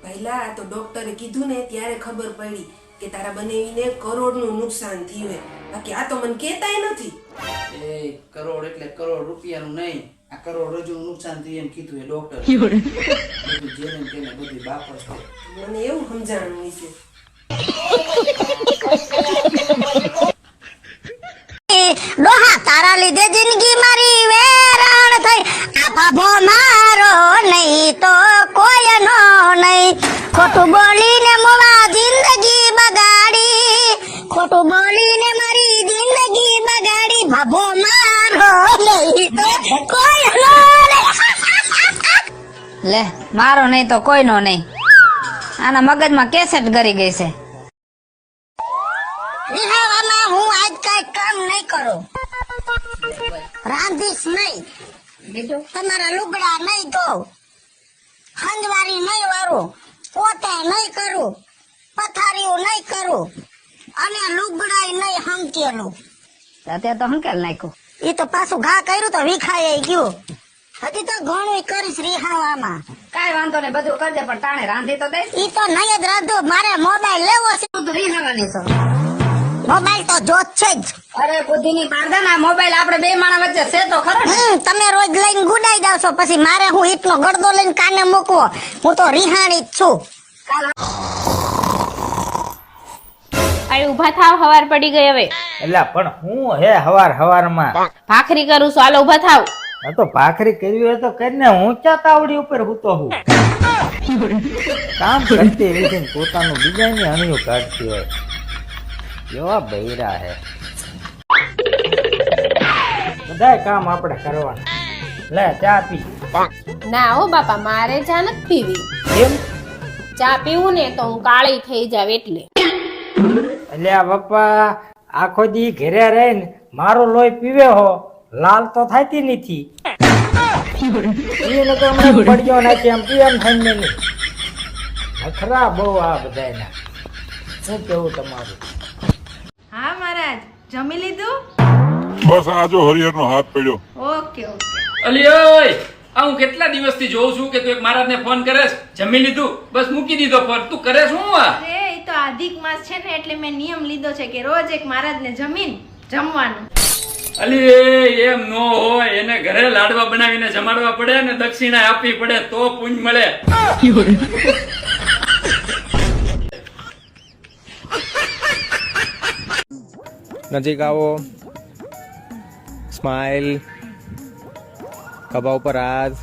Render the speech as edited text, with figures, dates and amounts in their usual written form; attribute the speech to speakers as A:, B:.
A: પહેલા તો ડોક્ટરે કીધું ને ત્યારે ખબર પડી કે તારા બનેવીને કરોડનું નુકસાન થયું હે. બાકી આ તો મને કહેતાય નથી.
B: એ કરોડ એટલે કરોડ રૂપિયાનું નહીં, આ કરોડ રજૂનું નુકસાન થયું એમ કીધું એ ડોક્ટર. બધું જેને તેને બધું બાપસ છે.
A: મને એવું સમજાણું હશે.
C: ડોહા તારા લીધે જિંદગી મારી વેરાણ થઈ. આ બાબો મારો નહીં તો કોઈનો નહીં. ખોટું બોલીને મોવા જિંદગી બગાડી, ખોટું બોલીને મારી જિંદગી બગાડી. બાબો મારો નહીં તો કોઈનો નહીં.
D: લે મારો નહીં તો કોઈનો નહીં. આના મગજમાં કેસેટ ગરી ગઈ છે.
C: નિહાવામાં હું આજ કઈ કામ નહીં કરું, રાંધીશ નહીં,
D: બીજું
C: તમારા લુગડા નહીં ધોવ, હંજવારી નહીં વારું, પોતે નહીં કરું, પથારીઓ નહીં કરું અને લુગડાય નહીં હંકેલું.
D: અત્યારે તો હંકેલ નાખ્યું.
C: ઈ તો પાછું ઘા કર્યું તો વિખાય ગયું. હજી તો ઘણું કરીશ રિહાવામાં.
D: કાઈ વાંધો નહીં, બધું કરજે પણ ટાણે રાંધી તો દે.
C: ઈ તો નહીં જ રાંધું, મારે મોબાઈલ લેવો છે.
D: તું તો રીહાવાની છો.
C: મોબાઈલ તો જોત છે જ.
D: અરે બુદ્ધિની પારદા ના મોબાઈલ આપણે બે માણા વચ્ચે છે તો ખરો ને.
C: તમે રોજ લઈને ગુડાઈ જાવ છો, પછી મારે હું ઈટનો ગડદો લઈને કાને મૂકવો. હું તો રિહાણી જ છું.
E: અરે ઉભા થાવ, હવાર પડી ગઈ હવે.
F: એટલે પણ હું હે હવારમાં
E: ભાખરી કરું છું, હાલો ઉભા થાવ.
F: આ તો ભાખરી કરવી હોય તો કરીને હું ચા તાવડી ઉપર હૂતો હું કામ કરતી રીતિ પોતાનું બીજાની અણિયું કાઢતી હોય કેવા બૈરા હે. બધાય કામ આપણે કરવાના. લે ચા પી.
E: ના હો બાપા, મારે ચા નથી પીવી.
F: કેમ?
E: ચા પીવું ને તો હું કાળી થઈ જાવ એટલે.
F: એટલે આ પપ્પા આખો દી ઘરે રહીને મારો લોહી પીવે હો, લાલ તો થાતી નથી. એને તો હમણાં પડ્યો નાખી આમ પીએમ થઈને નહીં. નખરા બહુ આ બધાયના. શું કેવું તમારું?
G: હા મહારાજ, જમી લીધું?
H: બસ આ જો હરિહરનો હાથ પડ્યો.
G: Okay okay.
I: અલી ઓય, આ હું કેટલા દિવસથી જોઉં છું કે તું એક મહારાજને ફોન કરેસ. જમી લીધું? બસ મૂકી દીધો ફોન. તું કરે શું આ?
G: અરે એ તો અધિક માસ છે ને એટલે મેં નિયમ લીધો છે કે રોજ એક મહારાજને જમીન જમવાનું.
I: અલી એમ નો હોય, એને ઘરે લાડવા બનાવીને જમાડવા પડે ને દક્ષિણા આપવી પડે તો પુણ્ય મળે.
J: નજીક આવો, સ્માઈલ, ખભા ઉપર હાથ.